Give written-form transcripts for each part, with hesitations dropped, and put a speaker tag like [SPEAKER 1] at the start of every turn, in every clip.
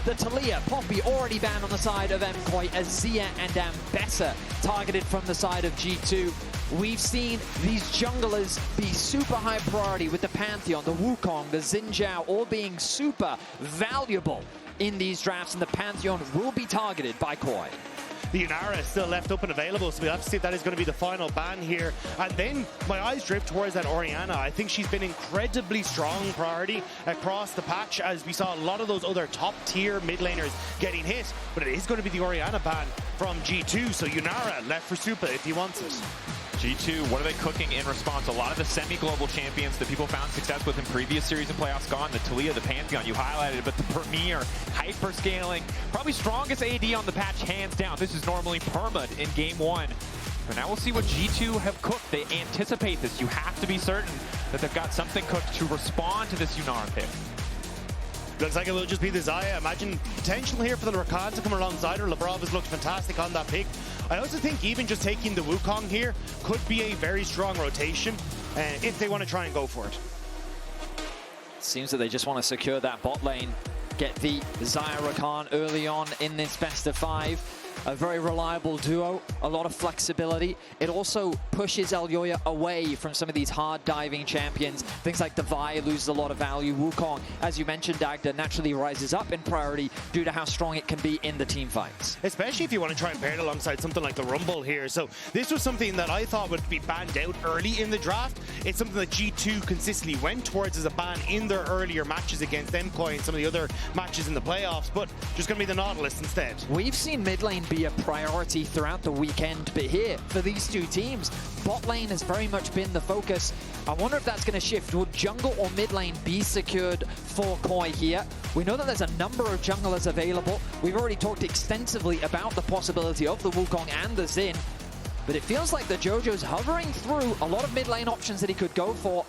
[SPEAKER 1] The Taliyah, Poppy already banned on the side of MKOI, as Xayah and Ambessa targeted from the side of G2. We've seen these junglers be super high priority with the Pantheon, the Wukong, the Xin Zhao, all being super valuable in these drafts, and the Pantheon will be targeted by KOI.
[SPEAKER 2] The Yunara is still left open available, so we'll have to see if that is going to be the final ban here. And then my eyes drift towards that Orianna. I think she's been incredibly strong priority across the patch, as we saw a lot of those other top tier mid laners getting hit. But it is going to be the Orianna ban from G2, so Yunara left for Supa if he wants it.
[SPEAKER 3] G2, what are they cooking in response? A lot of the semi-global champions that people found success with in previous series and playoffs gone. The Taliyah, the Pantheon, you highlighted it, but the Premier, hyper-scaling, probably strongest AD on the patch, hands down. This is normally perma in game one. But now we'll see what G2 have cooked. They anticipate this. You have to be certain that they've got something cooked to respond to this Yunara pick.
[SPEAKER 2] Looks like it will just be the Xayah. Imagine potential here for the Rakan to come alongside her. Labrov has looked fantastic on that pick. I also think even just taking the Wukong here could be a very strong rotation if they want to try and go for it.
[SPEAKER 1] Seems that they just want to secure that bot lane, get the Xayah Rakan early on in this best of 5. A very reliable duo, a lot of flexibility. It also pushes Elyoya away from some of these hard diving champions. Things like Divide loses a lot of value. Wukong, as you mentioned, Dagda, naturally rises up in priority due to how strong it can be in the team fights.
[SPEAKER 2] Especially if you want to try and pair it alongside something like the Rumble here. So this was something that I thought would be banned out early in the draft. It's something that G2 consistently went towards as a ban in their earlier matches against MKOI and some of the other matches in the playoffs, but just going to be the Nautilus instead.
[SPEAKER 1] We've seen mid lane be a priority throughout the weekend, but here, for these two teams, bot lane has very much been the focus. I wonder if that's going to shift. Will jungle or mid lane be secured for KOI here? We know that there's a number of junglers available. We've already talked extensively about the possibility of the Wukong and the Xin, but it feels like the Jojo's hovering through a lot of mid lane options that he could go for.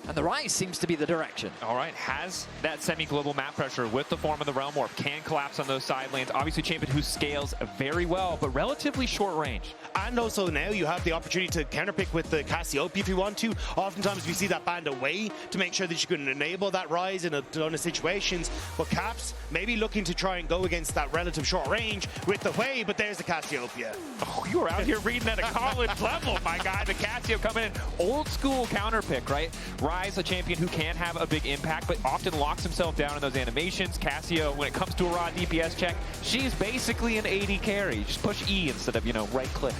[SPEAKER 1] And the Ryze seems to be the direction.
[SPEAKER 3] All right, has that semi-global map pressure with the form of the Realm Warp, can collapse on those side lanes. Obviously, champion who scales very well, but relatively short range.
[SPEAKER 2] And also now you have the opportunity to counterpick with the Cassiopeia if you want to. Oftentimes we see that band away to make sure that you can enable that Ryze in a ton of situations. But Caps maybe looking to try and go against that relative short range with the Wei, but there's the Cassiopeia.
[SPEAKER 3] Oh, you were out here reading at a college level, my guy. The Cassio coming in, old school counterpick, right? Ryze, a champion who can have a big impact, but often locks himself down in those animations. Cassio, when it comes to a raw DPS check, she's basically an AD carry. Just push E instead of, right click.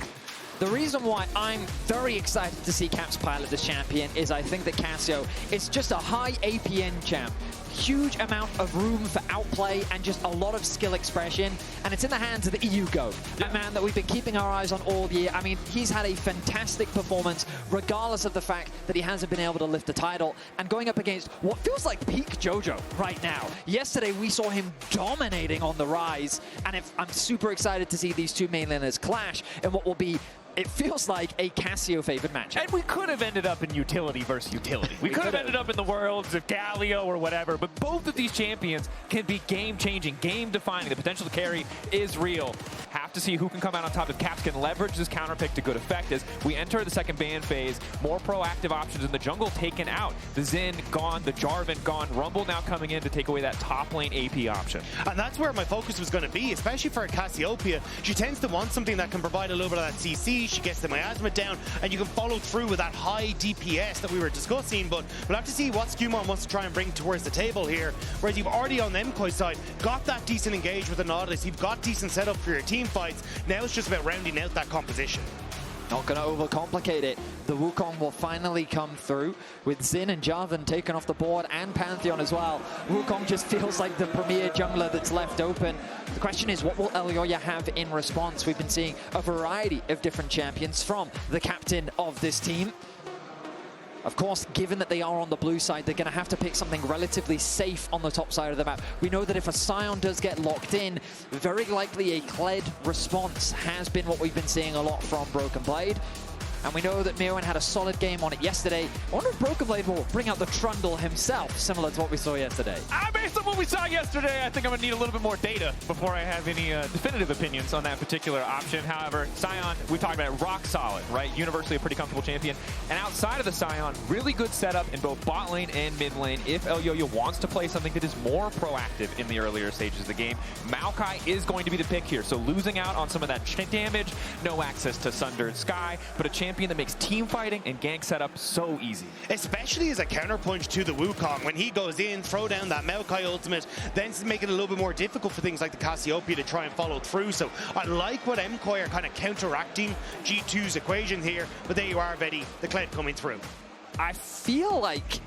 [SPEAKER 1] The reason why I'm very excited to see Caps pilot this champion is I think that Cassio is just a high APN champ. Huge amount of room for outplay and just a lot of skill expression, and it's in the hands of the EU GOAT, a man that we've been keeping our eyes on all year. I mean, he's had a fantastic performance regardless of the fact that he hasn't been able to lift the title, and going up against what feels like peak Jojo right now. Yesterday we saw him dominating on the Ryze, and I'm super excited to see these two main laners clash in what will be, it feels like, a Cassio favored matchup.
[SPEAKER 3] And we could have ended up in utility versus utility. We could have ended up in the worlds of Galio or whatever, but both of these champions can be game-changing, game-defining. The potential to carry is real. Have to see who can come out on top if Caps can leverage this counterpick to good effect as we enter the second ban phase. More proactive options in the jungle taken out. The Xin gone, the Jarvan gone, Rumble now coming in to take away that top lane AP option.
[SPEAKER 2] And that's where my focus was going to be, especially for Cassiopeia. She tends to want something that can provide a little bit of that CC. She gets the miasma down, and you can follow through with that high DPS that we were discussing, but we'll have to see what SkewMond wants to try and bring towards the table here. Whereas you've already on the MKOI side got that decent engage with the Nautilus, you've got decent setup for your team fights. Now it's just about rounding out that composition.
[SPEAKER 1] Not going to overcomplicate it. The Wukong will finally come through with Xin and Jarvan taken off the board, and Pantheon as well. Wukong just feels like the premier jungler that's left open. The question is, what will Elyoya have in response? We've been seeing a variety of different champions from the captain of this team. Of course, given that they are on the blue side, they're going to have to pick something relatively safe on the top side of the map. We know that if a Sion does get locked in, very likely a Kled response has been what we've been seeing a lot from Broken Blade. and we know that Myrwn had a solid game on it yesterday. I wonder if Broken Blade will bring out the Trundle himself, similar to what we saw yesterday.
[SPEAKER 3] Based on what we saw yesterday, I think I'm going to need a little bit more data before I have any definitive opinions on that particular option. However, Sion, we talked about it, rock solid, right? Universally a pretty comfortable champion. And outside of the Sion, really good setup in both bot lane and mid lane if Elyoya wants to play something that is more proactive in the earlier stages of the game. Maokai is going to be the pick here, so losing out on some of that damage, no access to Sundered Sky, but a champion that makes team fighting and gank setup so easy.
[SPEAKER 2] Especially as a counterpunch to the Wukong. When he goes in, throw down that Maokai ultimate, then make it a little bit more difficult for things like the Cassiopeia to try and follow through. So I like what MKOI are kind of counteracting G2's equation here, but there you are, Vedi, the Kled coming through.
[SPEAKER 1] I feel like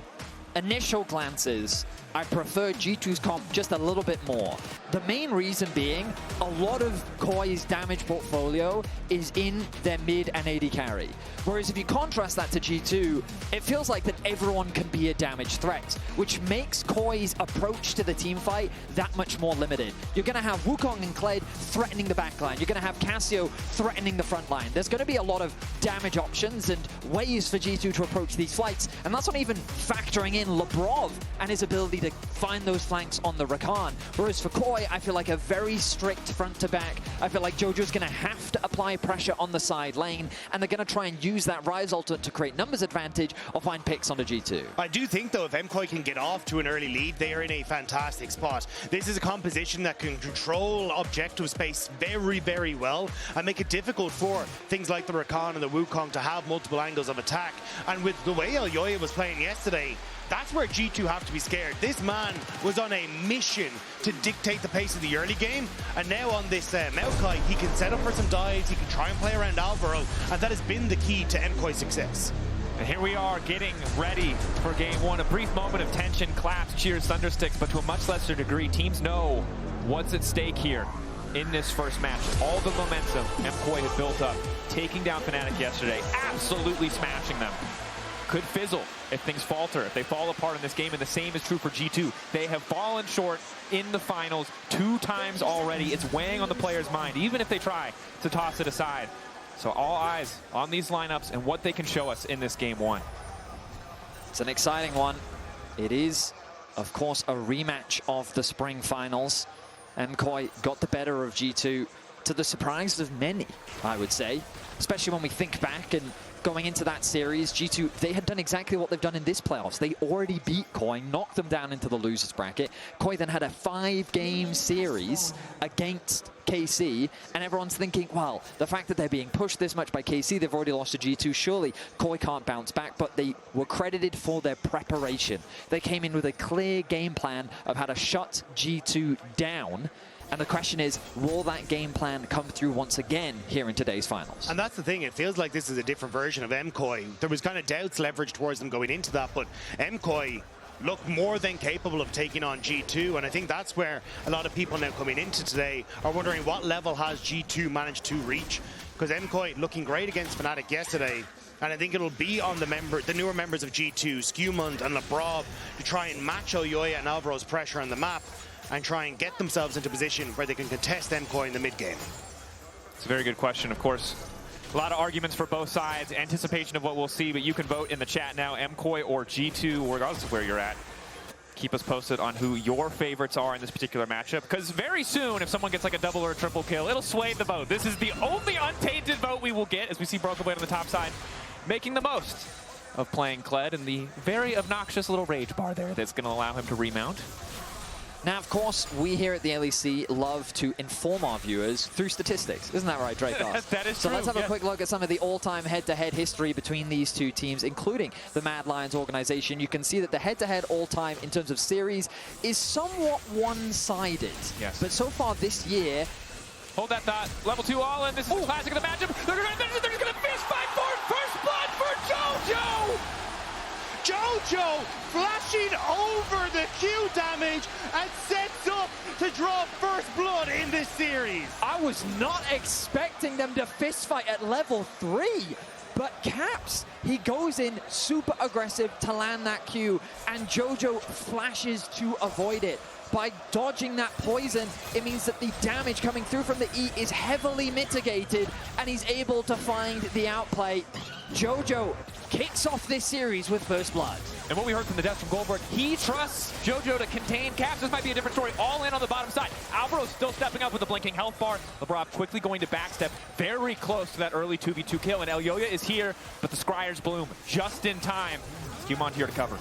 [SPEAKER 1] initial glances, I prefer G2's comp just a little bit more. The main reason being, a lot of KOI's damage portfolio is in their mid and AD carry. Whereas if you contrast that to G2, it feels like that everyone can be a damage threat, which makes KOI's approach to the team fight that much more limited. You're going to have Wukong and Kled threatening the backline. You're going to have Cassio threatening the front line. There's going to be a lot of damage options and ways for G2 to approach these fights, and that's not even factoring in Labrov and his ability to find those flanks on the Rakan. Whereas for KOI, I feel like a very strict front to back. I feel like Jojo's going to have to apply pressure on the side lane, and they're going to try and use that Ryze ultimate to create numbers advantage or find picks on the G2.
[SPEAKER 2] I do think, though, if MKOI can get off to an early lead, they are in a fantastic spot. This is a composition that can control objective space very, very well and make it difficult for things like the Rakan and the Wukong to have multiple angles of attack. And with the way Elyoya was playing yesterday, that's where G2 have to be scared. This man was on a mission to dictate the pace of the early game, and now on this Maokai, he can set up for some dives, he can try and play around Alvaro, and that has been the key to MKOI's success.
[SPEAKER 3] And here we are getting ready for game one. A brief moment of tension, claps, cheers, thundersticks, but to a much lesser degree, teams know what's at stake here in this first match. All the momentum MKOI had built up, taking down Fnatic yesterday, absolutely smashing them. Could fizzle if things falter, if they fall apart in this game, and the same is true for G2. They have fallen short in the finals 2 times already. It's weighing on the player's mind, even if they try to toss it aside. So all eyes on these lineups and what they can show us in this game one.
[SPEAKER 1] It's an exciting one. It is, of course, a rematch of the spring finals. MKOI got the better of G2 to the surprise of many, I would say. Especially when we think back and going into that series, G2, they had done exactly what they've done in this playoffs. They already beat KOI, knocked them down into the losers bracket. KOI then had a 5-game series against KC, and everyone's thinking, well, the fact that they're being pushed this much by KC, they've already lost to G2, surely KOI can't bounce back, but they were credited for their preparation. They came in with a clear game plan of how to shut G2 down. And the question is, will that game plan come through once again here in today's finals?
[SPEAKER 2] And that's the thing, it feels like this is a different version of MKOI. There was kind of doubts leveraged towards them going into that, but MKOI look more than capable of taking on G2, and I think that's where a lot of people now coming into today are wondering what level has G2 managed to reach, because MKOI looking great against Fnatic yesterday, and I think it'll be on the newer members of G2, SkewMond and Labrov, to try and match Elyoya and Alvaro's pressure on the map and try and get themselves into a position where they can contest MKOI in the mid-game.
[SPEAKER 3] It's a very good question, of course. A lot of arguments for both sides, anticipation of what we'll see, but you can vote in the chat now, MKOI or G2, regardless of where you're at. Keep us posted on who your favorites are in this particular matchup, because very soon, if someone gets like a double or a triple kill, it'll sway the vote. This is the only untainted vote we will get, as we see Broken Blade on the top side, making the most of playing Kled in the very obnoxious little rage bar there that's going to allow him to remount.
[SPEAKER 1] Now, of course, we here at the LEC love to inform our viewers through statistics. Isn't that right, Drakos?
[SPEAKER 3] That is
[SPEAKER 1] so
[SPEAKER 3] true.
[SPEAKER 1] Let's have a quick look at some of the all-time head-to-head history between these two teams, including the Mad Lions organization. You can see that the head-to-head all-time in terms of series is somewhat one-sided.
[SPEAKER 3] Yes.
[SPEAKER 1] But so far this year...
[SPEAKER 3] Hold that thought. Level 2 all-in. This is the classic of the matchup. They're going to fist fight for first blood for Jojo!
[SPEAKER 2] Jojo flashing over the Q damage and sets up to draw first blood in this series.
[SPEAKER 1] I was not expecting them to fist fight at level 3. But Caps, he goes in super aggressive to land that Q, and Jojo flashes to avoid it. By dodging that poison, it means that the damage coming through from the E is heavily mitigated, and he's able to find the outplay. Jojo kicks off this series with first blood.
[SPEAKER 3] And what we heard from the death from Goldberg, he trusts Jojo to contain Caps. This might be a different story. All in on the bottom side. Alvaro still stepping up with the blinking health bar. Labrov quickly going to backstep, very close to that early 2v2 kill. And Elyoya is here, but the Scryers bloom just in time. SkewMond here to cover.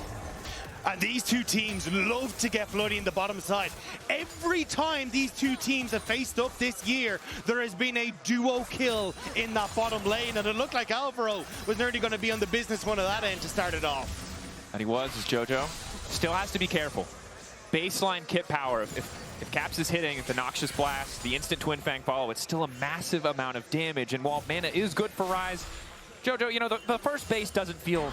[SPEAKER 2] And these two teams love to get bloody in the bottom side. Every time these two teams have faced up this year, there has been a duo kill in that bottom lane. And it looked like Alvaro was nearly going to be on the business one of that end to start it off.
[SPEAKER 3] And he was, as Jojo still has to be careful. Baseline kit power. If Caps is hitting, the Noxious Blast, the instant Twin Fang follow, it's still a massive amount of damage. And while mana is good for Ryze, Jojo, you know, the first base doesn't feel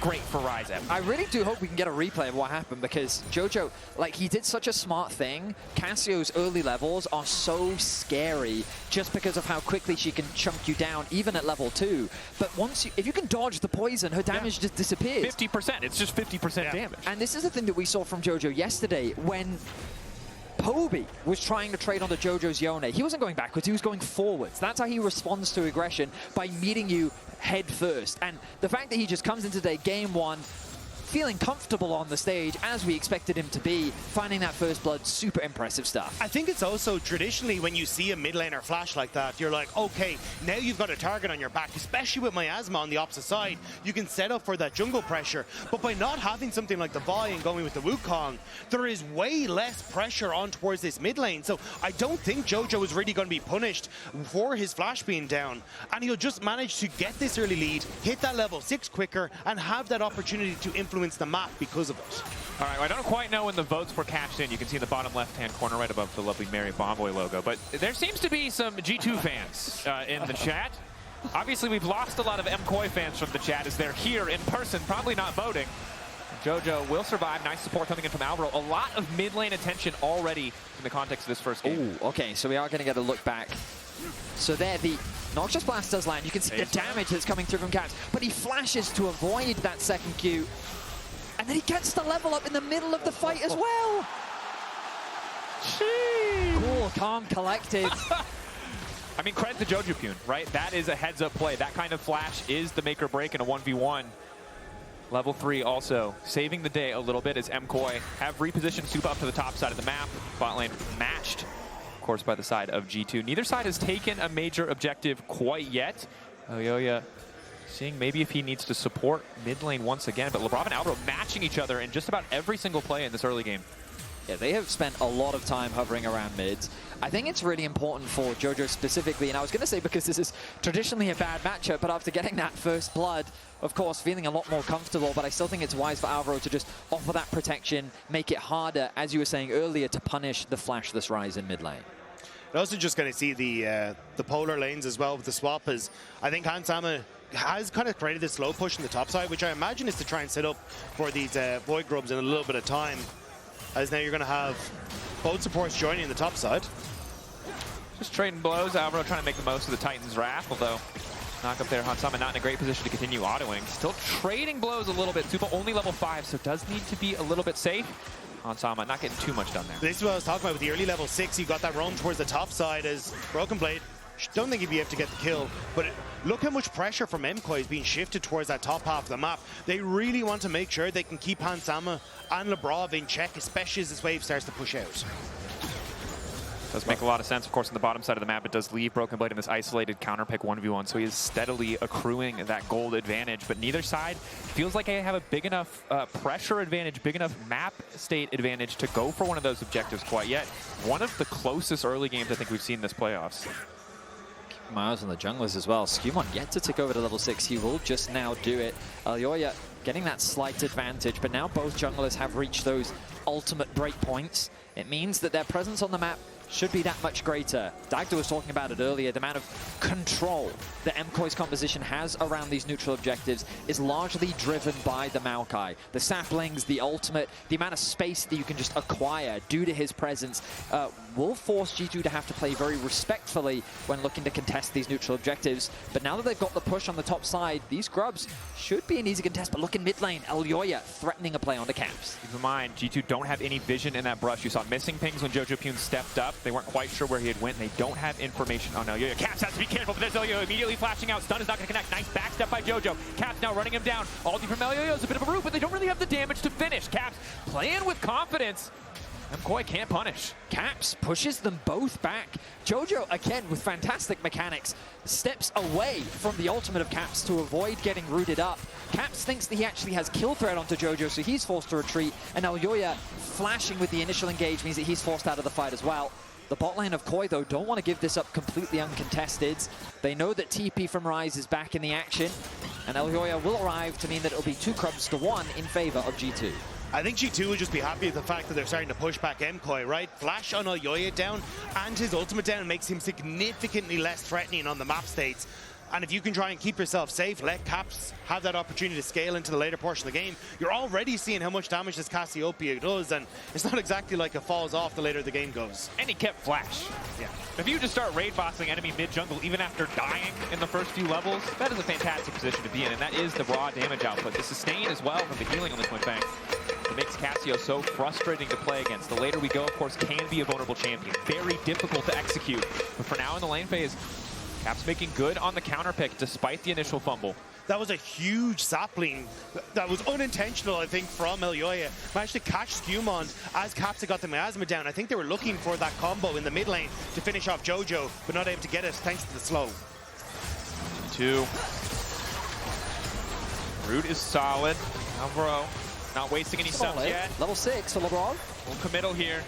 [SPEAKER 3] great for Ryze.
[SPEAKER 1] I really do hope we can get a replay of what happened, because Jojo, like, he did such a smart thing. Cassio's early levels are so scary just because of how quickly she can chunk you down, even at level 2. But once if you can dodge the poison, her damage just disappears.
[SPEAKER 3] 50%. It's just 50% damage.
[SPEAKER 1] And this is the thing that we saw from Jojo yesterday when Poby was trying to trade onto Jojo's Yone. He wasn't going backwards, he was going forwards. That's how he responds to aggression, by meeting you head first. And the fact that he just comes into today, game 1, feeling comfortable on the stage, as we expected him to be, finding that first blood, super impressive stuff.
[SPEAKER 2] I think it's also traditionally when you see a mid laner flash like that, you're like, okay, now you've got a target on your back, especially with Miasma on the opposite side. You can set up for that jungle pressure, but by not having something like the Vi and going with the Wukong, there is way less pressure on towards this mid lane. So I don't think Jojo is really going to be punished for his flash being down, and he'll just manage to get this early lead, hit that level 6 quicker, and have that opportunity to influence the map because of it.
[SPEAKER 3] All right, well, I don't quite know when the votes were cashed in. You can see in the bottom left-hand corner right above the lovely Mary Bomboy logo, but there seems to be some G2 fans in the chat. Obviously, we've lost a lot of MKOI fans from the chat as they're here in person, probably not voting. Jojo will survive. Nice support coming in from Alvaro. A lot of mid lane attention already in the context of this first game.
[SPEAKER 1] Ooh, okay, so we are going to get a look back. So there, the Noxious Blast does land. You can see the damage that's coming through from Caps, but he flashes to avoid that second Q. And then he gets the level up in the middle of the fight as well. Cool, calm, collected.
[SPEAKER 3] I mean, credit to Jojopyun, right? That is a heads-up play. That kind of flash is the make or break in a 1v1. Level 3 also saving the day a little bit as MKOI have repositioned Supa up to the top side of the map. Bot lane matched, of course, by the side of G2. Neither side has taken a major objective quite yet. Elyoya seeing maybe if he needs to support mid lane once again, but Labrov and Alvaro matching each other in just about every single play in this early game.
[SPEAKER 1] Yeah, they have spent a lot of time hovering around mids. I think it's really important for Jojo specifically, and I was going to say because this is traditionally a bad matchup, but after getting that first blood, of course, feeling a lot more comfortable, but I still think it's wise for Alvaro to just offer that protection, make it harder, as you were saying earlier, to punish the flashless Ryze in mid lane.
[SPEAKER 2] I'm also just going to see the polar lanes as well with the swap, as I think Hansama has kind of created this slow push in the top side, which I imagine is to try and set up for these Void Grubs in a little bit of time, as now you're going to have both supports joining the top side.
[SPEAKER 3] Just trading blows. Alvaro trying to make the most of the Titan's Wrath, although knock up there. Hansama not in a great position to continue autoing. Still trading blows a little bit. Supa only level 5, so does need to be a little bit safe. Hansama not getting too much done there.
[SPEAKER 2] This is what I was talking about with the early level 6. You got that roam towards the top side as Broken Blade. Don't think he'd be able to get the kill, but look how much pressure from MKOI is being shifted towards that top half of the map. They really want to make sure they can keep Hansama and Labrov in check, especially as this wave starts to push out.
[SPEAKER 3] Does make a lot of sense. Of course, on the bottom side of the map, it does leave Broken Blade in this isolated counter pick 1v1, so he is steadily accruing that gold advantage. But neither side feels like they have a big enough pressure advantage, big enough map state advantage to go for one of those objectives quite yet. One of the closest early games I think we've seen this playoffs.
[SPEAKER 1] Miles on the junglers as well. SkewMond yet to tick over to level 6. He will just now do it. Elyoya getting that slight advantage, but now both junglers have reached those ultimate breakpoints. It means that their presence on the map should be that much greater. Dagda was talking about it earlier. The amount of control that MKOI's composition has around these neutral objectives is largely driven by the Maokai. The saplings, the ultimate, the amount of space that you can just acquire due to his presence will force G2 to have to play very respectfully when looking to contest these neutral objectives. But now that they've got the push on the top side, these grubs should be an easy contest. But look in mid lane, Elyoya threatening a play onto Caps.
[SPEAKER 3] Keep in mind, G2 don't have any vision in that brush. You saw missing pings when Jojopyun stepped up. They weren't quite sure where he had went. They don't have information on Elyoya. Caps has to be careful, but there's Elyoya immediately flashing out. Stun is not going to connect. Nice backstep by Jojo. Caps now running him down. Ulti from Elyoya is a bit of a root, but they don't really have the damage to finish. Caps playing with confidence. MKOI can't punish.
[SPEAKER 1] Caps pushes them both back. Jojo, again, with fantastic mechanics, steps away from the ultimate of Caps to avoid getting rooted up. Caps thinks that he actually has kill threat onto Jojo, so he's forced to retreat, and Elyoya flashing with the initial engage means that he's forced out of the fight as well. The bot lane of KOI, though, don't want to give this up completely uncontested. They know that TP from Ryze is back in the action, and Elyoya will arrive to mean that it'll be 2 Crubs to 1 in favor of G2.
[SPEAKER 2] I think G2 will just be happy with the fact that they're starting to push back MKOI, right? Flash on Elyoya down and his ultimate down makes him significantly less threatening on the map states. And if you can try and keep yourself safe, let Caps have that opportunity to scale into the later portion of the game, you're already seeing how much damage this Cassiopeia does, and it's not exactly like it falls off the later the game goes.
[SPEAKER 3] And he kept Flash.
[SPEAKER 2] Yeah.
[SPEAKER 3] If you just start raid bossing enemy mid-jungle even after dying in the first few levels, that is a fantastic position to be in, and that is the raw damage output. The sustain as well from the healing on this point bank. It makes Cassio so frustrating to play against. The later we go, of course, can be a vulnerable champion. Very difficult to execute. But for now in the lane phase, Caps making good on the counter pick despite the initial fumble.
[SPEAKER 2] That was a huge sapling that was unintentional, I think, from Elyoya. Managed to catch SkewMond as Caps had got the miasma down. I think they were looking for that combo in the mid lane to finish off Jojo, but not able to get it thanks to the slow.
[SPEAKER 3] 2. Root is solid. Alvaro not wasting any subs yet.
[SPEAKER 1] Level 6 for Labrov.
[SPEAKER 3] Full committal here.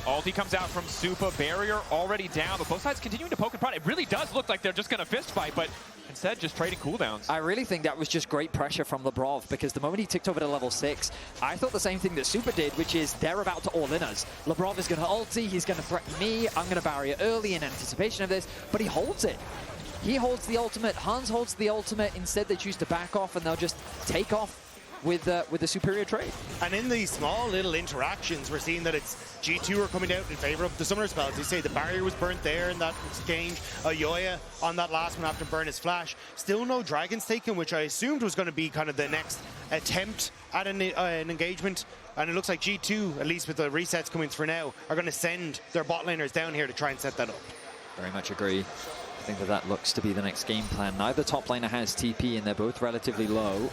[SPEAKER 3] Ulti comes out from Supa. Barrier already down, but both sides continuing to poke and prod. It really does look like they're just going to fist fight, but instead just trading cooldowns.
[SPEAKER 1] I really think that was just great pressure from Labrov, because the moment he ticked over to level 6, I thought the same thing that Supa did, which is they're about to all in us. Labrov is going to ulti, he's going to threaten me, I'm going to barrier early in anticipation of this, but he holds it. He holds the ultimate, Hans holds the ultimate, instead they choose to back off and they'll just take off with the superior trade.
[SPEAKER 2] And in these small little interactions, we're seeing that it's G2 are coming out in favor of the summoner spells. You say the barrier was burnt there in that exchange. Elyoya on that last one after burn his flash. Still no dragons taken, which I assumed was going to be kind of the next attempt at an engagement. And it looks like G2, at least with the resets coming through now, are going to send their bot laners down here to try and set that up.
[SPEAKER 1] Very much agree. I think that looks to be the next game plan. Neither top laner has TP, and they're both relatively low.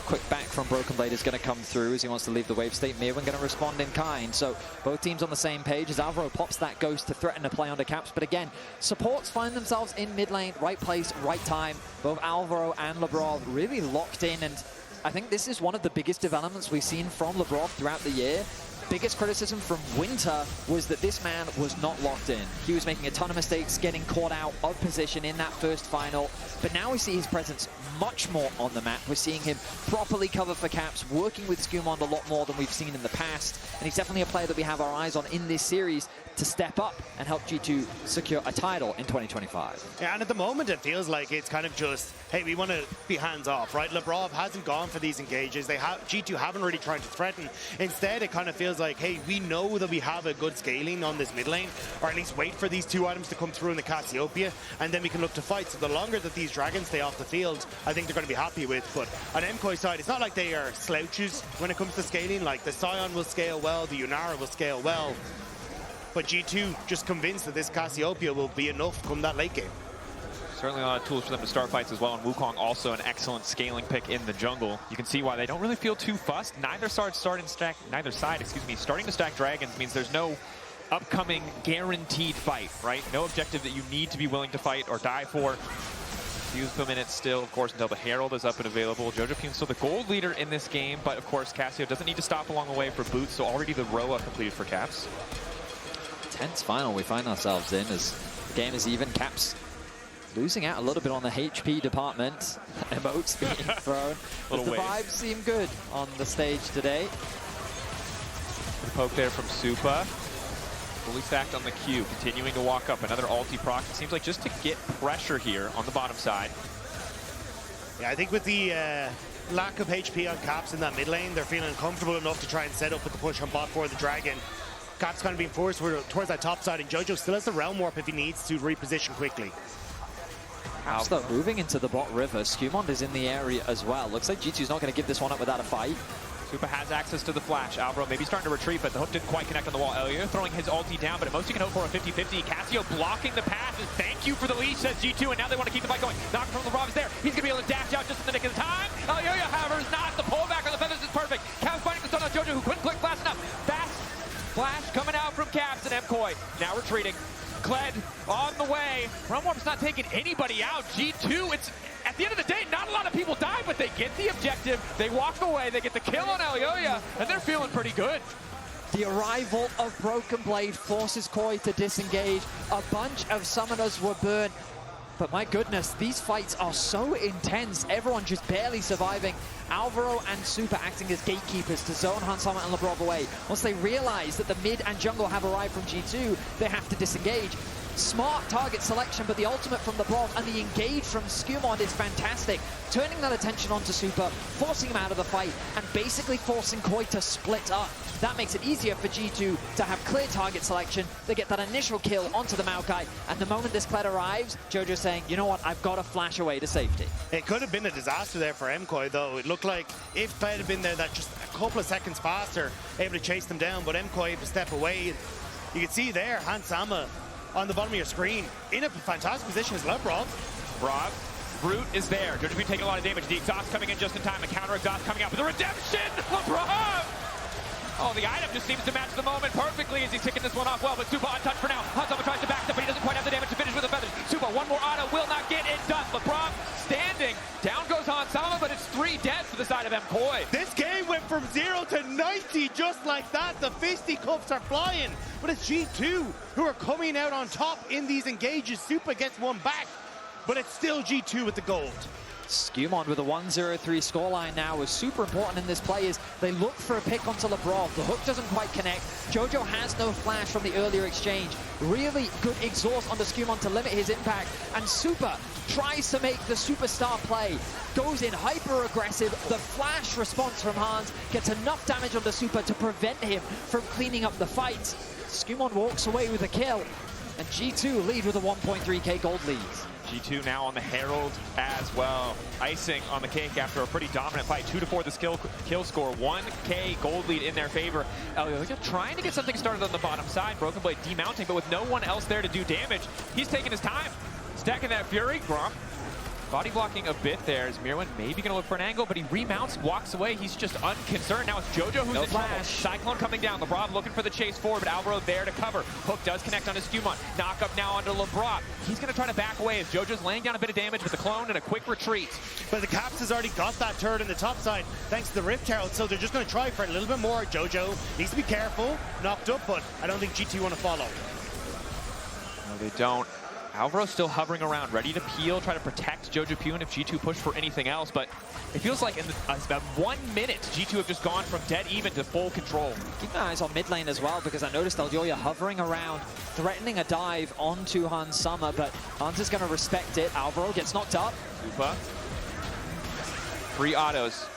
[SPEAKER 1] Quick back from Broken Blade is going to come through as he wants to leave the wave state. Myrwn going to respond in kind. So both teams on the same page as Alvaro pops that ghost to threaten a play onto Caps. But again, supports find themselves in mid lane, right place, right time. Both Alvaro and Labrov really locked in. And I think this is one of the biggest developments we've seen from Labrov throughout the year. Biggest criticism from Winter was that this man was not locked in. He was making a ton of mistakes, getting caught out of position in that first final. But now we see his presence much more on the map. We're seeing him properly cover for Caps, working with SkewMond a lot more than we've seen in the past. And he's definitely a player that we have our eyes on in this series to step up and help G2 secure a title in 2025.
[SPEAKER 2] Yeah, and at the moment it feels like it's kind of just, hey, we want to be hands off, right? Labrov hasn't gone for these engages. G2 haven't really tried to threaten. Instead, it kind of feels like, hey, we know that we have a good scaling on this mid lane, or at least wait for these 2 items to come through in the Cassiopeia, and then we can look to fight. So the longer that these dragons stay off the field, I think they're going to be happy with. But on MKOI side, it's not like they are slouches when it comes to scaling. Like the Sion will scale well, the Yunara will scale well. But G2 just convinced that this Cassiopeia will be enough come that late game.
[SPEAKER 3] Certainly a lot of tools for them to start fights as well, and Wukong also an excellent scaling pick in the jungle. You can see why they don't really feel too fussed. Neither side starting to stack dragons means there's no upcoming guaranteed fight, right? No objective that you need to be willing to fight or die for. Few minutes still, of course, until the Herald is up and available. Jojopyun still the gold leader in this game, but of course Cassio doesn't need to stop along the way for boots, so already the Roa completed for Caps.
[SPEAKER 1] Tense final we find ourselves in as the game is even. Caps losing out a little bit on the HP department. Emotes being thrown. But the vibes seem good on the stage today.
[SPEAKER 3] The poke there from Supa. Fully stacked on the Q, continuing to walk up. Another ulti proc. It seems like just to get pressure here on the bottom side.
[SPEAKER 2] Yeah, I think with the lack of HP on Caps in that mid lane, they're feeling comfortable enough to try and set up with the push on bot for the Dragon. Caps kind of being forced towards that top side, and Jojo still has the realm warp if he needs to reposition quickly.
[SPEAKER 1] Caps though moving into the bot river. SkewMond is in the area as well. Looks like G2's not going to give this one up without a fight.
[SPEAKER 3] Supa has access to the flash. Alvaro maybe starting to retreat, but the hook didn't quite connect on the wall. Elyoya throwing his ulti down, but at most you can hope for a 50-50. Cassio blocking the passes. Thank you for the leash, says G2, and now they want to keep the fight going. Knock from Labrov is there. He's going to be able to dash out just in the nick of the time. Elyoya, however, is not. The pullback on the feathers is perfect. Caps finding the stun on Jojo, who couldn't click fast enough. Fast flash coming out from Caps and MKOI. Now retreating. Kled on the way. Rumwarp's not taking anybody out. G2, it's at the end of the day, not a lot of people die, but they get the objective. They walk away. They get the kill on Elyoya, and they're feeling pretty good.
[SPEAKER 1] The arrival of Broken Blade forces KOI to disengage. A bunch of summoners were burned. But my goodness, these fights are so intense. Everyone just barely surviving. Alvaro and Supa acting as gatekeepers to zone Hans Sama and Labrov away. Once they realize that the mid and jungle have arrived from G2, they have to disengage. Smart target selection, but the ultimate from Labrov and the engage from SkewMond is fantastic. Turning that attention onto Supa, forcing him out of the fight, and basically forcing KOI to split up. That makes it easier for G2 to have clear target selection. They get that initial kill onto the Maokai, and the moment this Kled arrives, Jojo's saying, you know what, I've got to flash away to safety. It
[SPEAKER 2] could have been a disaster there for MKOI, though. It looked like if Kled had been there that just a couple of seconds faster, able to chase them down, but MKOI able to step away. You can see there, Hans Sama on the bottom of your screen, in a fantastic position as Labrov.
[SPEAKER 3] Root is there. Jojopyun taking a lot of damage. The exhaust coming in just in time. A counter exhaust coming out. But the redemption! Labrov! Oh, the item just seems to match the moment perfectly as he's kicking this one off well, but Supa untouched for now. Hansama tries to back step, but he doesn't quite have the damage to finish with the feathers. Supa, one more auto, will not get it done. Labrov standing. Down goes Hansama, but it's 3 dead for the side of MKOI.
[SPEAKER 2] This game went from 0 to 90 just like that. The fisticuffs are flying, but it's G2 who are coming out on top in these engages. Supa gets one back, but it's still G2 with the gold.
[SPEAKER 1] SkewMond with a 1-0-3 scoreline now is super important in this play as they look for a pick onto Labrov. The hook doesn't quite connect. Jojo has no flash from the earlier exchange. Really good exhaust onto SkewMond to limit his impact. And Supa tries to make the superstar play. Goes in hyper aggressive. The flash response from Hans gets enough damage onto Supa to prevent him from cleaning up the fight. SkewMond walks away with a kill. And G2 lead with a 1.3k gold lead.
[SPEAKER 3] G2 now on the Herald as well. Icing on the cake after a pretty dominant fight. 2-4 the kill score. 1k gold lead in their favor. Elyoya trying to get something started on the bottom side. Broken Blade demounting, but with no one else there to do damage. He's taking his time. Stacking that Fury. Gromp body blocking a bit there as Myrwn maybe going to look for an angle, but he remounts, walks away. He's just unconcerned. Now it's Jojo who's in trouble. Cyclone coming down. Labrov looking for the chase forward, but Alvaro there to cover. Hook does connect onto SkewMond. Knock up now onto Labrov. He's going to try to back away as Jojo's laying down a bit of damage with the clone and a quick retreat.
[SPEAKER 2] But the Caps has already got that turret in the top side thanks to the Rift Herald, so they're just going to try for a little bit more. Jojo needs to be careful. Knocked up, but I don't think G2 want to follow.
[SPEAKER 3] No, they don't. Alvaro's still hovering around, ready to peel, try to protect Jojopyun if G2 push for anything else, but it feels like in about 1 minute, G2 have just gone from dead even to full control.
[SPEAKER 1] Keep my eyes on mid lane as well, because I noticed Elyoya hovering around, threatening a dive onto Hans Sama, but Hans is going to respect it. Alvaro gets knocked up.
[SPEAKER 3] Supa. 3 autos.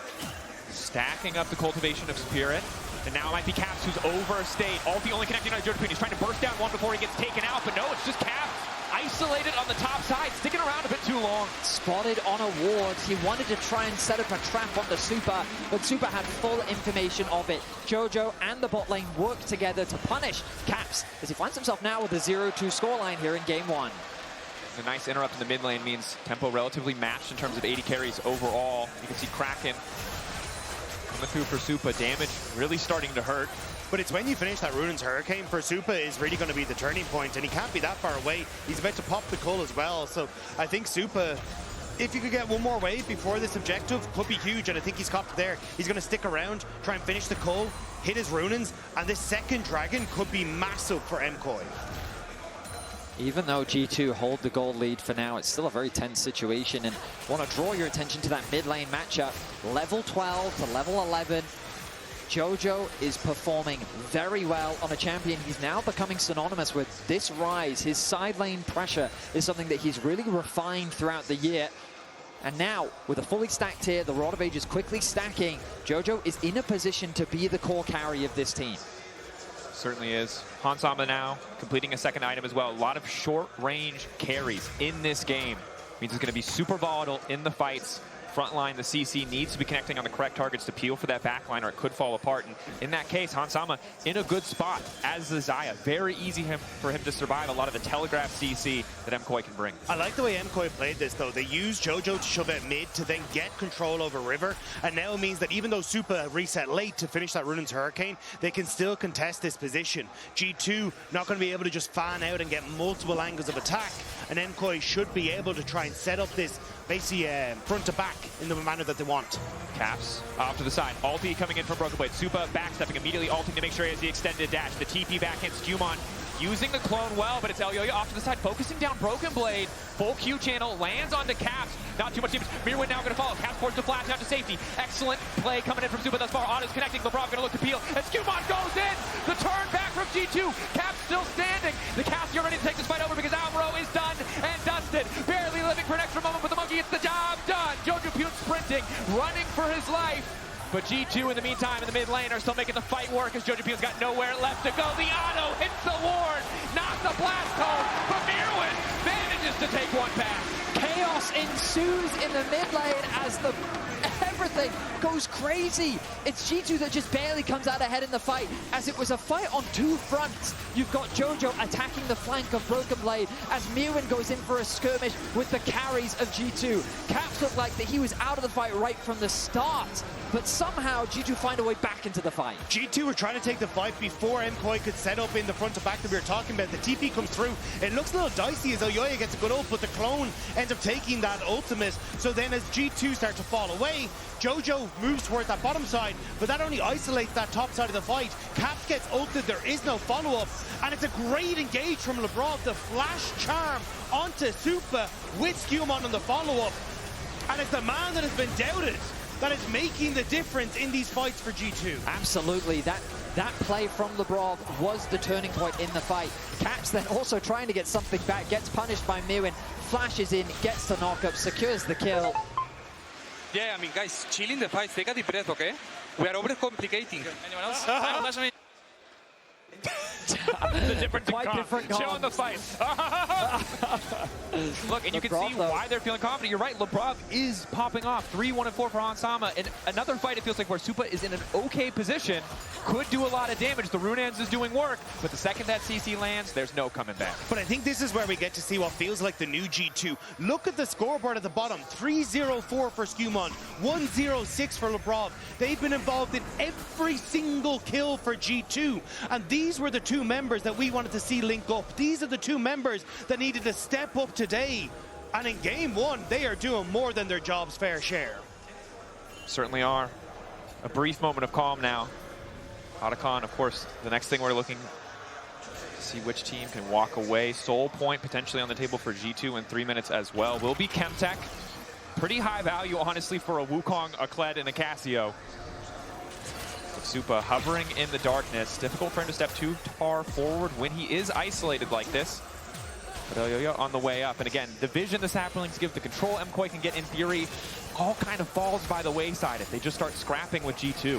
[SPEAKER 3] Stacking up the cultivation of Spirit. And now it might be Caps who's overstayed. Ulti only connecting on Jojopyun. He's trying to burst down one before he gets taken out, but no, it's just Caps. Isolated on the top side, sticking around a bit too long. Spotted
[SPEAKER 1] on a ward. He wanted to try and set up a trap onto Supa, but Supa had full information of it. Jojo and the bot lane work together to punish Caps as he finds himself now with a 0-2 scoreline here in game 1.
[SPEAKER 3] A nice interrupt in the mid lane means tempo relatively matched in terms of 80 carries overall. You can see Kraken coming through for Supa. Damage really starting to hurt.
[SPEAKER 2] But it's when you finish that Ruin's Hurricane for Supa is really going to be the turning point, and he can't be that far away. He's about to pop the cull as well, so I think Supa, if you could get one more wave before this objective, could be huge, and I think he's copped there. He's going to stick around, try and finish the cull, hit his Ruinins, and this second dragon could be massive for MKOI.
[SPEAKER 1] Even though G2 hold the gold lead for now, it's still a very tense situation, and I want to draw your attention to that mid lane matchup. Level 12 to level 11. Jojo is performing very well on a champion. He's now becoming synonymous with this Ryze. His side lane pressure is something that he's really refined throughout the year. And now, with a fully stacked tier, the Rod of Age is quickly stacking. Jojo is in a position to be the core carry of this team.
[SPEAKER 3] Certainly is. Hans Sama now completing a second item as well. A lot of short-range carries in this game. Means it's going to be super volatile in the fights. front line, the CC needs to be connecting on the correct targets to peel for that back line, or it could fall apart. And in that case, Hansama in a good spot as the Xayah. Very easy for him to survive a lot of the telegraph CC that MKOI can bring.
[SPEAKER 2] I like the way MKOI played this, though. They used Jojo to shove out mid to then get control over River, and now it means that even though Supa reset late to finish that Runaan's Hurricane, they can still contest this position. G2 not going to be able to just fan out and get multiple angles of attack, and MKOI should be able to try and set up this basically front to back in the manner that they want.
[SPEAKER 3] Caps off to the side. Ulti coming in from Broken Blade. Supa backstepping, immediately ulting to make sure he has the extended dash. The TP back in, SkewMond using the clone well, but it's Elyoya off to the side, focusing down Broken Blade. Full Q channel, lands onto Caps. Not too much damage. Myrwn now going to follow. Caps forced to flash out to safety. Excellent play coming in from Supa thus far. Auto's connecting. Labrov going to look to peel. And SkewMond goes in. The turn back from G2. Caps still standing. The Cassio ready to take this fight over because Alvaro is done and dusted. Barely living for an extra moment, but the monkey gets the job done. Jojopyun sprinting, running for his life. But G2 in the meantime in the mid lane are still making the fight work as Jojopyun's got nowhere left to go. The auto hits the ward, not the blast home, but Myrwn manages to take one pass.
[SPEAKER 1] Chaos ensues in the mid lane as everything goes crazy. It's G2 that just barely comes out ahead in the fight, as it was a fight on two fronts. You've got Jojo attacking the flank of Broken Blade as Myrwn goes in for a skirmish with the carries of G2. Caps looked like that he was out of the fight right from the start, but somehow G2 find a way back into the fight.
[SPEAKER 2] G2 were trying to take the fight before MKOI could set up in the front to back that we were talking about. The TP comes through. It looks a little dicey as Elyoya gets a good ult, but the clone ends up taking that ultimate. So then as G2 start to fall away, Jojo moves towards that bottom side, but that only isolates that top side of the fight. Caps gets ulted, there is no follow-up, and it's a great engage from Labrov. The flash charm onto Supa with SkewMond on the follow-up, and it's the man that has been doubted that is making the difference in these fights for G2.
[SPEAKER 1] Absolutely, that play from Labrov was the turning point in the fight. Caps then also trying to get something back, gets punished by Myrwn, flashes in, gets the knockup, secures the kill.
[SPEAKER 4] Yeah, I mean, guys, chilling the fight, take a deep breath, okay? We are overcomplicating.
[SPEAKER 5] Anyone else?
[SPEAKER 3] The difference in
[SPEAKER 1] Quite different comms.
[SPEAKER 3] Showing the fight. Look, and you can see why they're feeling confident. You're right, Labrov is popping off. 3-1-4 for Hansama. And another fight, it feels like, where Supa is in an okay position. Could do a lot of damage. The Runaan's is doing work. But the second that CC lands, there's no coming back.
[SPEAKER 2] But I think this is where we get to see what feels like the new G2. Look at the scoreboard at the bottom. 3-0-4 for SkewMond. 1-0-6 for Labrov. They've been involved in every single kill for G2. And these were the two members that we wanted to see link up. These are the two members that needed to step up today. And in game one, they are doing more than their job's fair share.
[SPEAKER 3] Certainly are. A brief moment of calm now. Rakan, of course, the next thing we're looking to see which team can walk away. Soul point potentially on the table for G2 in 3 minutes as well. Will be Chemtech. Pretty high value, honestly, for a Wukong, a Kled, and a Cassio. Supa hovering in the darkness. Difficult for him to step too far forward when he is isolated like this. But Elyoya on the way up. And again, the vision the Saplings give, the control MKOI can get in theory, all kind of falls by the wayside if they just start scrapping with G2.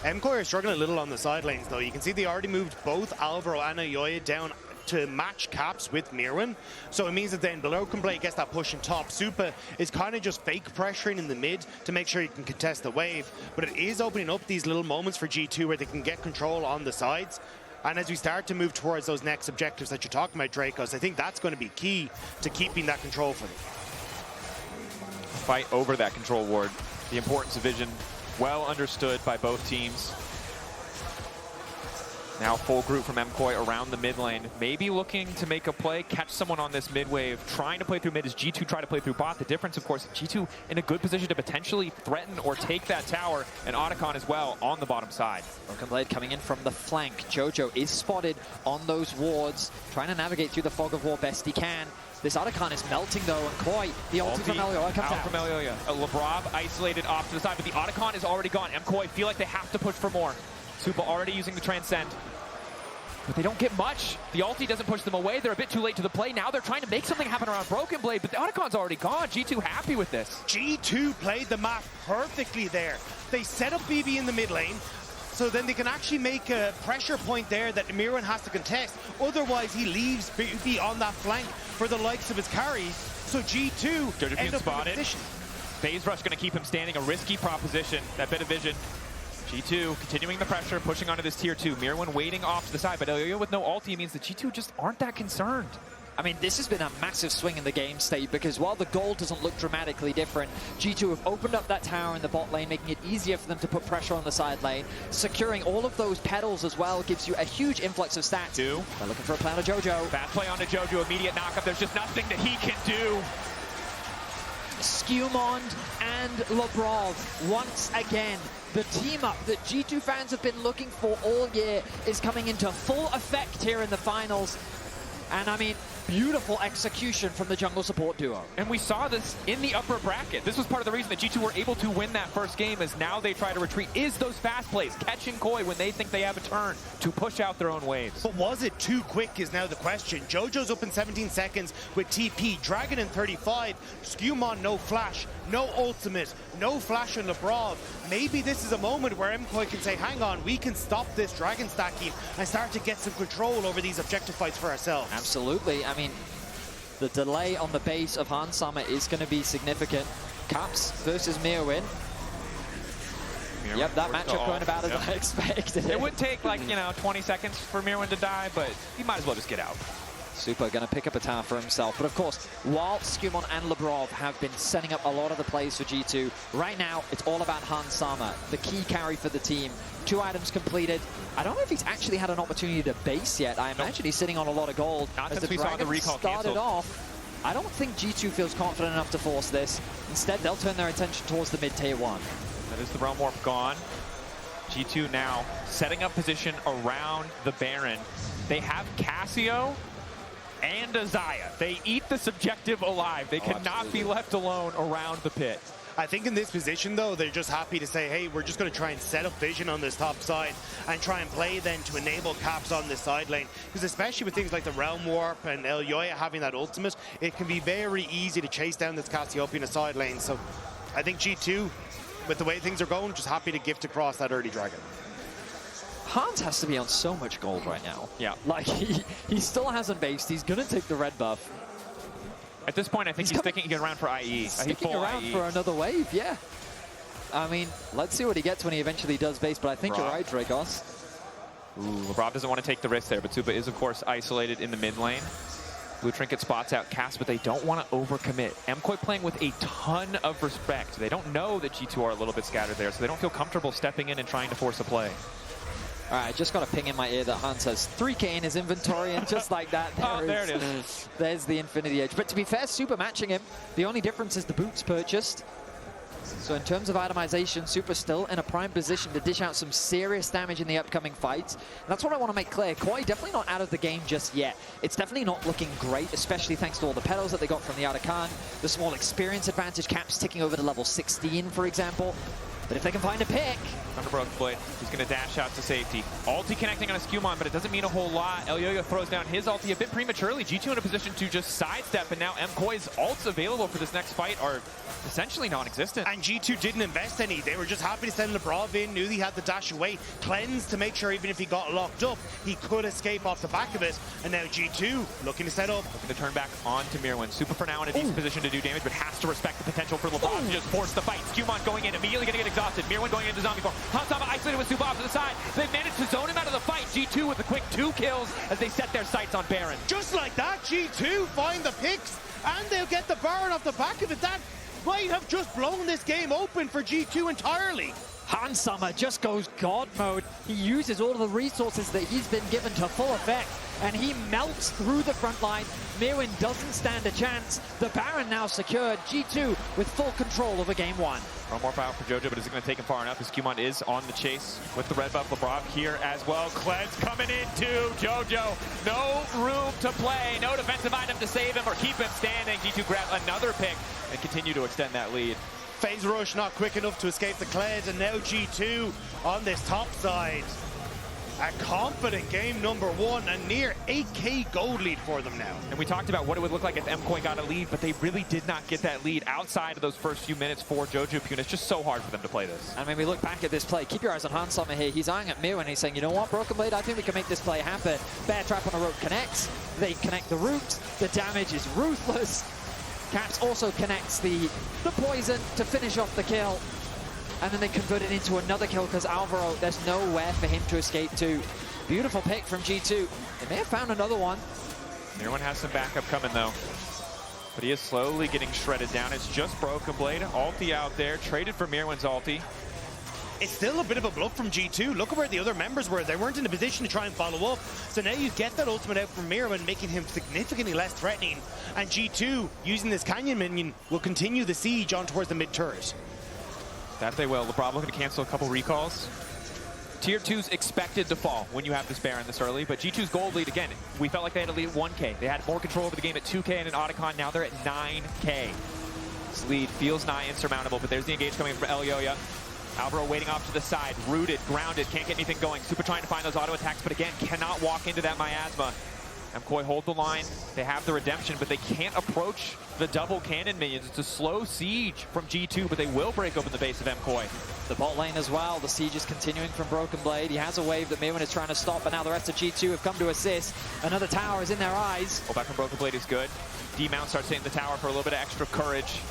[SPEAKER 2] MKOI are struggling a little on the side lanes, though. You can see they already moved both Alvaro and Elyoya down to match Caps with Myrwn. So it means that then Broken Blade gets that push in top. Supa is kind of just fake pressuring in the mid to make sure he can contest the wave. But it is opening up these little moments for G2 where they can get control on the sides. And as we start to move towards those next objectives that you're talking about, Drakos, I think that's going to be key to keeping that control for them.
[SPEAKER 3] Fight over that control ward. The importance of vision well understood by both teams. Now full group from MKOI around the mid lane. Maybe looking to make a play, catch someone on this mid wave, trying to play through mid as G2 try to play through bot. The difference, of course, G2 in a good position to potentially threaten or take that tower, and Rakan as well on the bottom side.
[SPEAKER 1] Broken Blade coming in from the flank. Jojo is spotted on those wards, trying to navigate through the fog of war best he can. This Rakan is melting though, and KOI, the ulti from Elyoya comes out.
[SPEAKER 3] From Elyoya. Labrov isolated off to the side, but the Rakan is already gone. MKOI feel like they have to push for more. Supa already using the Transcend. But they don't get much. The ulti doesn't push them away. They're a bit too late to the play. Now they're trying to make something happen around Broken Blade, but the Rakan's already gone. G2 happy with this.
[SPEAKER 2] G2 played the map perfectly there. They set up BB in the mid lane, so then they can actually make a pressure point there that Myrwn has to contest. Otherwise, he leaves BB on that flank for the likes of his carries. So G2
[SPEAKER 3] Jojopyun
[SPEAKER 2] end up
[SPEAKER 3] spotted.
[SPEAKER 2] in a position.
[SPEAKER 3] Phase Rush going to keep him standing, a risky proposition, that bit of vision. G2 continuing the pressure, pushing onto this tier 2. Myrwn waiting off to the side, but Elyoya with no ulti means that G2 just aren't that concerned.
[SPEAKER 1] I mean, this has been a massive swing in the game state because while the gold doesn't look dramatically different, G2 have opened up that tower in the bot lane, making it easier for them to put pressure on the side lane. Securing all of those petals as well gives you a huge influx of stats. They're looking for a play on a Jojo.
[SPEAKER 3] Bad play onto Jojo, immediate knockup. There's just nothing that he can do.
[SPEAKER 1] SkewMond and Labrov, once again, the team up that G2 fans have been looking for all year is coming into full effect here in the finals. And I mean, beautiful execution from the jungle support duo.
[SPEAKER 3] And we saw this in the upper bracket. This was part of the reason that G2 were able to win that first game, as now they try to retreat, is those fast plays, catching KOI when they think they have a turn to push out their own waves.
[SPEAKER 2] But was it too quick is now the question. Jojo's up in 17 seconds with TP, Dragon in 35, SkewMond no flash, no ultimate, no flash on Labrov. Maybe this is a moment where MKOI can say, hang on, we can stop this Dragon stacking and start to get some control over these objective fights for ourselves.
[SPEAKER 1] Absolutely. I mean, the delay on the base of Han Summer is going to be significant. Caps versus Myrwn. Yep, that matchup going about as I expected.
[SPEAKER 3] It would take like, 20 seconds for Myrwn to die, but he might as well just get out.
[SPEAKER 1] Supa going to pick up a tower for himself. But of course, while SkewMond and Labrov have been setting up a lot of the plays for G2, right now it's all about Han Summer, the key carry for the team. 2 items completed. I don't know if he's actually had an opportunity to base yet. I imagine he's sitting on a lot of gold.
[SPEAKER 3] Not
[SPEAKER 1] as
[SPEAKER 3] since
[SPEAKER 1] the
[SPEAKER 3] we saw the recall
[SPEAKER 1] started off. I don't think G2 feels confident enough to force this. Instead, they'll turn their attention towards the mid-tier 1.
[SPEAKER 3] That is the Realm Warp gone. G2 now setting up position around the Baron. They have Cassio and a Xayah. They eat the subjective alive. They cannot be left alone around the pit.
[SPEAKER 2] I think in this position, though, they're just happy to say, hey, we're just going to try and set up vision on this top side and try and play then to enable caps on this side lane. Because especially with things like the Realm Warp and Elyoya having that ultimate, it can be very easy to chase down this Cassiopeia in the side lane. So I think G2, with the way things are going, just happy to gift across that early Dragon.
[SPEAKER 1] Hans has to be on so much gold right now.
[SPEAKER 3] Yeah.
[SPEAKER 1] Like, he still hasn't based. He's going to take the red buff.
[SPEAKER 3] At this point, I think he's sticking around for IE.
[SPEAKER 1] Sticking around for another wave, yeah. I mean, let's see what he gets when he eventually does base, but I think you're right, Drakos.
[SPEAKER 3] Ooh, Labrov doesn't want to take the risk there, but Supa is, of course, isolated in the mid lane. Blue Trinket spots out Cass, but they don't want to overcommit. MKOI playing with a ton of respect. They don't know that G2 are a little bit scattered there, so they don't feel comfortable stepping in and trying to force a play.
[SPEAKER 1] All right, just got a ping in my ear that Hans has 3K in his inventory, and just like that,
[SPEAKER 3] there it is.
[SPEAKER 1] There's the Infinity Edge. But to be fair, Supa matching him. The only difference is the boots purchased. So in terms of itemization, Supa's still in a prime position to dish out some serious damage in the upcoming fights. And that's what I want to make clear. KOI definitely not out of the game just yet. It's definitely not looking great, especially thanks to all the petals that they got from the Rakan. The small experience advantage, Caps ticking over to level 16, for example. But if they can find a pick...
[SPEAKER 3] Thunderbrook Blade, he's going to dash out to safety. Ulti connecting on a SkewMond, but it doesn't mean a whole lot. Elyoya throws down his ulti a bit prematurely. G2 in a position to just sidestep, and now MKOI's ults available for this next fight are essentially non-existent.
[SPEAKER 2] And G2 didn't invest any. They were just happy to send Labrov in, knew he had the dash away, cleanse to make sure even if he got locked up, he could escape off the back of it. And now G2 looking to set up.
[SPEAKER 3] Looking to turn back onto Myrwn. Supa for now in a decent position to do damage, but has to respect the potential for Labrov to just force the fight. SkewMond going in, immediately going to get exhausted. Myrwn going into zombie form. Han Summer isolated with Supa off to the side. They've managed to zone him out of the fight. G2 with a quick 2 kills as they set their sights on Baron.
[SPEAKER 2] Just like that, G2 find the picks, and they'll get the Baron off the back of it. That might have just blown this game open for G2 entirely.
[SPEAKER 1] Han Summer just goes God mode. He uses all of the resources that he's been given to full effect, and he melts through the front line. Myrwn doesn't stand a chance. The Baron now secured. G2 with full control over game 1.
[SPEAKER 3] One more out for Jojo, but is it going to take him far enough? As SkewMond is on the chase with the red buff. Labrov here as well. Kled's coming in too. Jojo, no room to play. No defensive item to save him or keep him standing. G2 grab another pick and continue to extend that lead.
[SPEAKER 2] Phase rush not quick enough to escape the Kled, and now G2 on this top side. A confident game number 1, a near 8K gold lead for them now.
[SPEAKER 3] And we talked about what it would look like if MKOI got a lead, but they really did not get that lead outside of those first few minutes for Jojopyun. It's just so hard for them to play this.
[SPEAKER 1] And when we look back at this play, keep your eyes on Han Summer here. He's eyeing at Myrwn and he's saying, you know what, Broken Blade, I think we can make this play happen. Bear Trap on a rope connects. They connect the root. The damage is ruthless. Caps also connects the poison to finish off the kill. And then they convert it into another kill because Alvaro, there's nowhere for him to escape to. Beautiful pick from G2. They may have found another one.
[SPEAKER 3] Myrwn has some backup coming though. But he is slowly getting shredded down. It's just Broken Blade. Ulti out there, traded for Myrwn's ulti.
[SPEAKER 2] It's still a bit of a bluff from G2. Look at where the other members were. They weren't in a position to try and follow up. So now you get that ultimate out from Myrwn, making him significantly less threatening. And G2, using this Canyon minion, will continue the siege on towards the mid-turret.
[SPEAKER 3] That they will. Labrov looking to cancel a couple recalls. Tier 2's expected to fall when you have this Baron this early, but G2's gold lead, again, we felt like they had a lead at 1K. They had more control over the game at 2K and an Otacon. Now they're at 9K. This lead feels nigh insurmountable, but there's the engage coming from Elyoya. Alvaro waiting off to the side, rooted, grounded, can't get anything going. Supa trying to find those auto attacks, but again, cannot walk into that miasma. MKOI hold the line. They have the redemption, but they can't approach the double cannon minions. It's a slow siege from G2, but they will break open the base of MKOI.
[SPEAKER 1] The bot lane as well. The siege is continuing from Broken Blade. He has a wave that Myrwn is trying to stop, but now the rest of G2 have come to assist. Another tower is in their eyes.
[SPEAKER 3] Back from Broken Blade is good. D-Mount starts hitting the tower for a little bit of extra courage.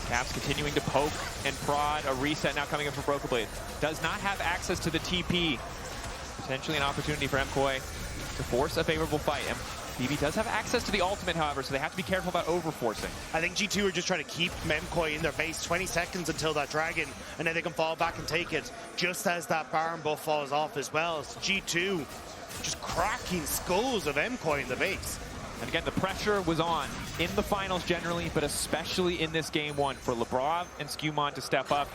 [SPEAKER 3] Caps continuing to poke and prod. A reset now coming in from Broken Blade. Does not have access to the TP. Potentially an opportunity for MKOI to force a favorable fight. BB does have access to the ultimate, however, so they have to be careful about over-forcing.
[SPEAKER 2] I think G2 are just trying to keep MKOI in their base 20 seconds until that dragon, and then they can fall back and take it just as that Baron buff falls off as well. So G2 just cracking skulls of MKOI in the base.
[SPEAKER 3] And again, the pressure was on in the finals generally, but especially in this game one for Labrov and SkewMond to step up.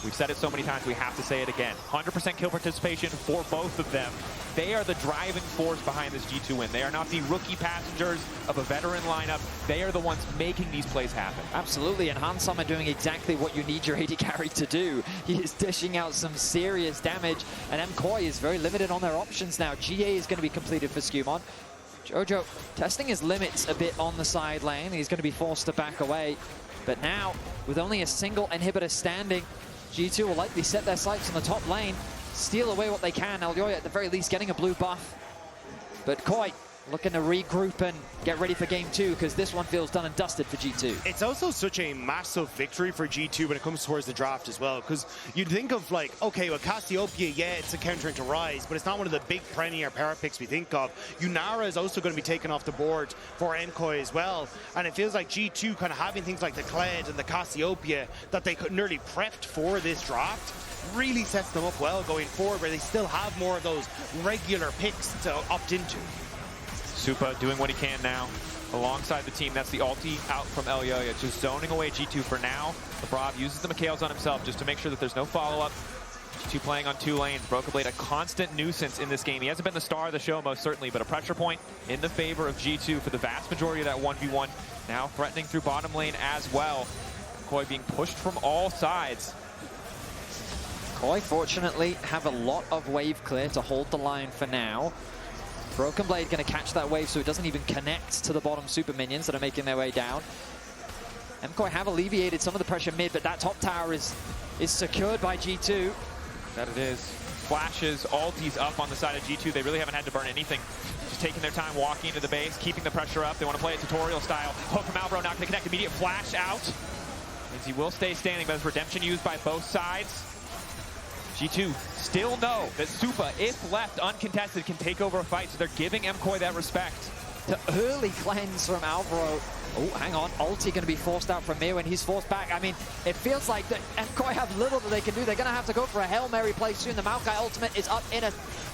[SPEAKER 3] We've said it so many times, we have to say it again. 100% kill participation for both of them. They are the driving force behind this G2 win. They are not the rookie passengers of a veteran lineup. They are the ones making these plays happen.
[SPEAKER 1] Absolutely, and Hansama doing exactly what you need your AD carry to do. He is dishing out some serious damage, and MKOI is very limited on their options now. GA is going to be completed for SkewMond. Jojo testing his limits a bit on the side lane. He's going to be forced to back away. But now, with only a single inhibitor standing, G2 will likely set their sights on the top lane, steal away what they can. Elyoya at the very least getting a blue buff. But KOI looking to regroup and get ready for game 2, because this one feels done and dusted for G2.
[SPEAKER 2] It's also such a massive victory for G2 when it comes towards the draft as well, because you'd think of like, okay, well, Cassiopeia, yeah, it's a counter into Ryze, but it's not one of the big premier power picks we think of. Yunara is also going to be taken off the board for MKOI as well, and it feels like G2 kind of having things like the Kled and the Cassiopeia that they could nearly prepped for this draft really sets them up well going forward, where they still have more of those regular picks to opt into.
[SPEAKER 3] Supa doing what he can now alongside the team. That's the ulti out from Elyoya, just zoning away G2 for now. Labrov uses the Mikhails on himself just to make sure that there's no follow-up. G2 playing on 2 lanes. Broken Blade, a constant nuisance in this game. He hasn't been the star of the show most certainly, but a pressure point in the favor of G2 for the vast majority of that 1v1. Now threatening through bottom lane as well. KOI being pushed from all sides.
[SPEAKER 1] KOI fortunately have a lot of wave clear to hold the line for now. Broken Blade going to catch that wave so it doesn't even connect to the bottom super minions that are making their way down. MKOI have alleviated some of the pressure mid, but that top tower is secured by G2.
[SPEAKER 3] That it is. Flashes, ultis up on the side of G2. They really haven't had to burn anything. Just taking their time walking into the base, keeping the pressure up. They want to play it tutorial style. Hook from Alvaro, not going to connect. Immediate flash out. Means he will stay standing, but there's redemption used by both sides. G2 still know that Supa, if left uncontested, can take over a fight, so they're giving MKOI that respect.
[SPEAKER 1] The early cleanse from Alvaro. Oh, hang on. Ulti going to be forced out from Myrwn. He's forced back. I mean, it feels like that MKOI have little that they can do. They're going to have to go for a Hail Mary play soon. The Maokai ultimate is up in a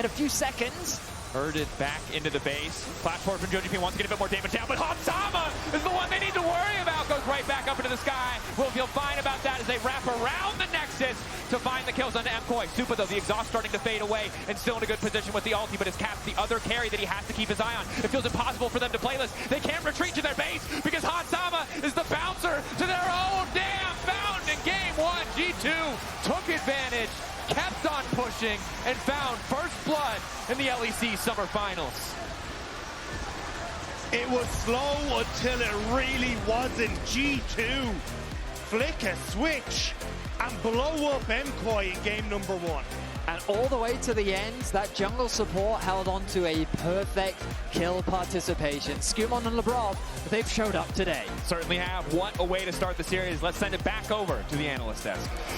[SPEAKER 1] few seconds.
[SPEAKER 3] Herded back into the base. Platform from Jojopyun wants to get a bit more damage down, but Hansama is the one they need to worry about. Goes right back up into the sky. Will feel fine about that as they wrap around the Nexus to find the kills onto MKOI. Supa, though, the exhaust starting to fade away and still in a good position with the ulti, but his Cap's the other carry that he has to keep his eye on. It feels impossible for them to play this. They can't retreat to their base because Hansama is the bouncer to their own damn fountain in game 1. G2 took advantage, kept on pushing, and found first blood in the LEC Summer Finals.
[SPEAKER 2] It was slow until it really wasn't. G2 flick a switch and blow up MKOI in game number 1.
[SPEAKER 1] And But all the way to the end, that jungle support held on to a perfect kill participation. SkewMond and Labrov, they've showed up today.
[SPEAKER 3] Certainly have. What a way to start the series. Let's send it back over to the analyst desk.